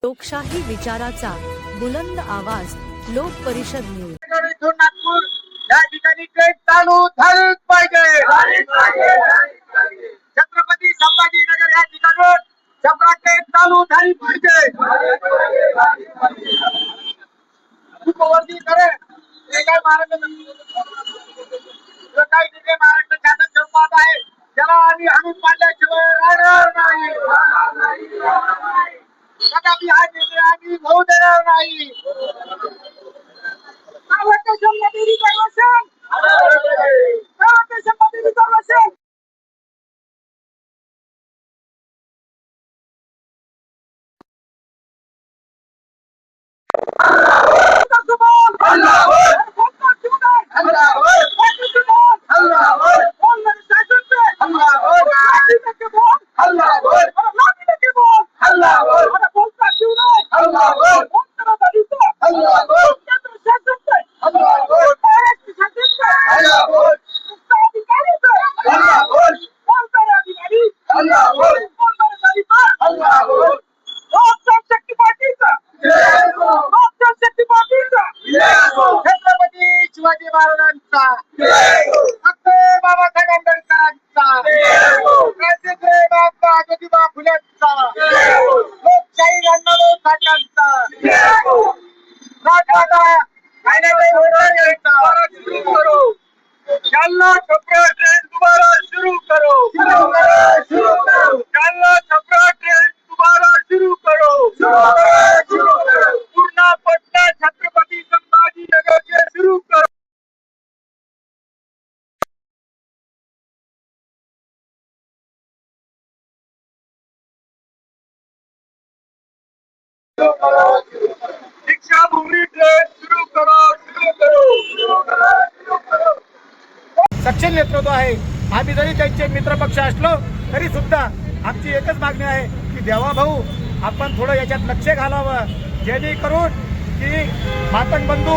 लोकशाही विचाराचा बुलंद आवाज लोक परिषद न्यूज. नागपूर या ठिकाणी ट्रेन चालू झालीच पाहिजे. छत्रपती संभाजीनगर या ठिकाणावर छपरा ट्रेन चालू झाली पाहिजे. उपवर्ती करे हे काय महाराष्ट्र शासन चौपात आहे, ज्याला आम्ही हाणून पाडल्याशिवाय राहणार नाही. कदापि हा निर्णय आम्ही होऊ देणार नाही. शिवाजी महाराजांचा, बाबासाहेब आंबेडकरांचा, ज्योतिबा फुलेंचा, लोकशाही अण्णाभाऊ साठेंचा, जालना छपरा ट्रेन दोबारा शुरू करो. जालना छपरा ट्रेन दोबारा शुरू करो. पूर्णा पटना छत्रपती संभाजीनगर से शुरू करो. दीक्षाभूमी ट्रेन शुरू करो. सक्षम नेतृत्व आहे. आम्ही जरी त्यांचे मित्रपक्ष असलो तरी सुद्धा आमची एकच मागणी आहे की देवा भाऊ आपण थोडं याच्यात लक्ष घालावं, जेणेकरून की मातंग बंधू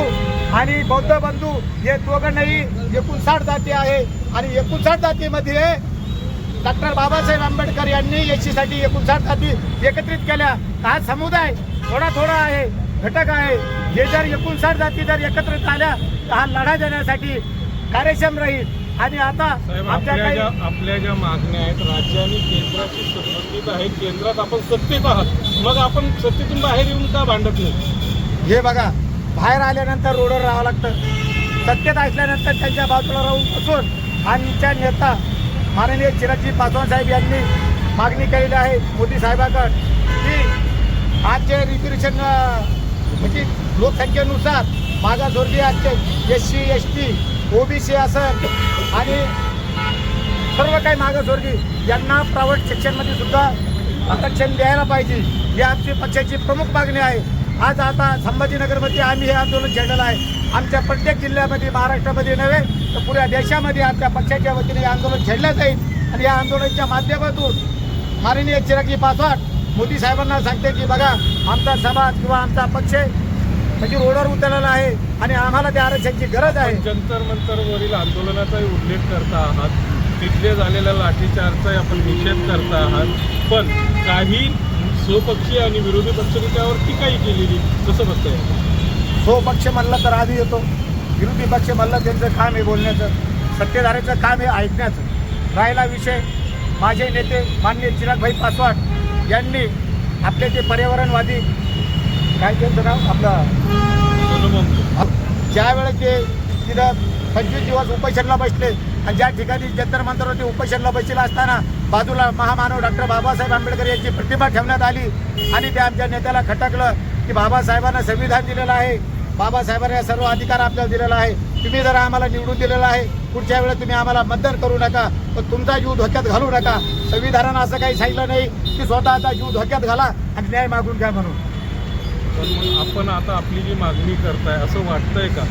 आणि बौद्ध बंधू हे दोघांनाही 59 जाती आहे आणि 59 जातीमध्ये डॉक्टर बाबासाहेब आंबेडकर यांनी एससीसाठी 59 जाती एकत्रित केल्या. हा समुदाय थोडा आहे, घटक आहे. हे जर 59 जाती जर एकत्रित आल्या तर हा लढा देण्यासाठी कार्यक्षम राहील. आणि आता आपल्या ज्या मागण्या आहेत राज्य आणि केंद्राशी संबंधित आहेत, केंद्रात आपण सत्तेत आहात, मग आपण सत्तेतून बाहेर येऊन का भांडत नाही? हे बघा, बाहेर आल्यानंतर रोडवर राहावं लागतं. सत्तेत असल्यानंतर त्यांच्या बाजूला राहून बसून आमच्या नेता माननीय चिरंजीव पासवान साहेब यांनी मागणी केलेली आहे मोदी साहेबांकडे की आजचे रिझर्वेशन म्हणजे लोकसंख्येनुसार मागासवर्गीय आजचे SC ST OBC असेल आणि सर्व काही मागासवर्गीय यांना प्रायव्हेट सेक्शनमध्ये सुद्धा आरक्षण द्यायला पाहिजे. ही आमची पक्षाची प्रमुख मागणी आहे. आज आता संभाजीनगरमध्ये आम्ही हे आंदोलन छेडलेलं आहे. आमच्या प्रत्येक जिल्ह्यामध्ये, महाराष्ट्रामध्ये नव्हे तर पुऱ्या देशामध्ये आमच्या पक्षाच्या वतीने हे आंदोलन छेडलं जाईल. आणि या आंदोलनाच्या माध्यमातून माननीय चिरंजीव पासवान मोदी साहेबांना सांगते की बघा, आमचा समाज किंवा आमचा पक्ष म्हणजे रोडवर उतरलेला आहे आणि आम्हाला त्या आरक्षणाची गरज आहे. जंतर मंतरवरील आंदोलनाचाही उल्लेख करता आहात, तिथले झालेल्या लाठीचार्जचाही आपण निषेध करता आहात, पण काही स्वपक्षीय आणि विरोधी पक्षाने त्यावर टीकाही केलेली, कसं बघताय? स्वपक्ष म्हणलं तर आधी येतो, विरोधी पक्ष म्हणलं त्यांचं काम आहे बोलण्याचं, सत्तेधाऱ्याचं काम आहे ऐकण्याचं. राहिला विषय, माझे नेते माननीय चिरागभाई पासवान यांनी आपले ते पर्यावरणवादी काय त्यांचं नाव आपलं ज्यावेळेस ते तिथं 25 दिवस उपोषणला बसले आणि ज्या ठिकाणी जंतर मंतरवरती उपोषणला बसलेला असताना बाजूला महामानव डॉक्टर बाबासाहेब आंबेडकर यांची प्रतिमा ठेवण्यात आली आणि ते आमच्या नेत्याला खटकलं की बाबासाहेबांना संविधान दिलेलं आहे, बाबासाहेबांना सर्व अधिकार आपल्याला दिलेला आहे. तुम्ही जर आम्हाला निवडून दिलेला आहे, पुढच्या वेळेस तुम्ही आम्हाला मतदान करू नका, पण तुमचा जीव धोक्यात घालू नका. संविधानानं असं काही सांगितलं नाही की स्वतःचा जीव धोक्यात घाला आणि न्याय मागून घ्या म्हणून. पण मग आपण आता आपली जी मागणी करताय असं वाटतंय का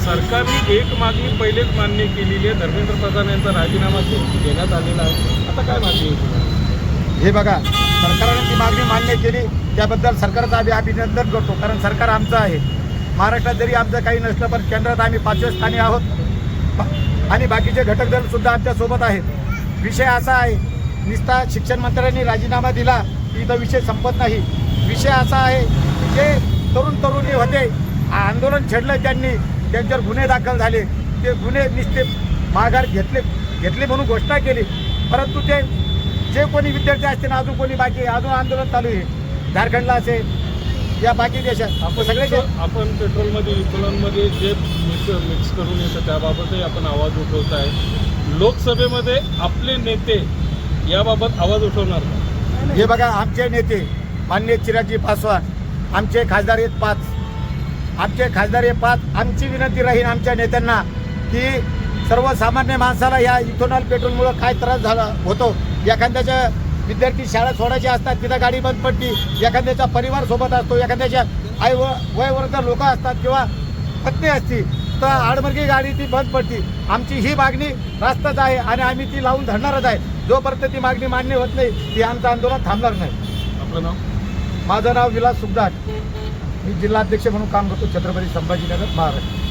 सरकारने एक मागणी पहिलेच मान्य केलेली आहे, धर्मेंद्र प्रधान यांचा राजीनामा देण्यात आलेला आहे, आता काय मागणी आहे? हे बघा, सरकारने ती मागणी मान्य केली त्याबद्दल सरकारचं आम्ही अभिनंदन करतो, कारण सरकार आमचं आहे. महाराष्ट्रात जरी आमचं काही नसलं पण केंद्रात आम्ही 5व्या स्थानी आहोत आणि बाकीचे घटक दल सुद्धा आमच्या सोबत आहेत. विषय असा आहे, नुसता शिक्षण मंत्र्यांनी राजीनामा दिला की इथं विषय संपत नाही. विषय असा आहे की जे तरुणी होते आंदोलन छेडलं त्यांच्यावर गुन्हे दाखल झाले. ते गुन्हे निश्चित माघार घेतले म्हणून घोषणा केली. परंतु ते जे कोणी विद्यार्थी असतील अजून कोणी बाकी अजून आंदोलन चालू आहे झारखंडला असेल या बाकी देशात आपण पेट्रोलमध्ये इथेनॉलमध्ये जे मिक्स करून येतं त्याबाबतही आपण आवाज उठवत आहे. लोकसभेमध्ये आपले नेते याबाबत आवाज उठवणार का? हे बघा आमचे नेते माननीय चिरागजी पासवान आमचे खासदार आहेत 5. आमची विनंती राहील आमच्या नेत्यांना की सर्वसामान्य माणसाला या इथेनॉल पेट्रोलमुळं काय त्रास झाला होतो. एखाद्याच्या विद्यार्थी शाळा सोडायचे असतात तिथं गाडी बंद पडली. एखाद्याचा परिवार सोबत असतो. एखाद्याच्या वयोवृद्ध लोक असतात किंवा पत्नी असती तर आडमर्गी गाडी ती बंद पडती. आमची ही मागणी रास्तच आहे आणि आम्ही ती लावून धरणारच आहे. जोपर्यंत ती मागणी मान्य होत नाही ती आमचं आंदोलन थांबणार नाही. आपलं नाव? माझं नाव विलास सुखदार. मी जिल्हाध्यक्ष म्हणून काम करतो छत्रपती संभाजीनगर महाराष्ट्र.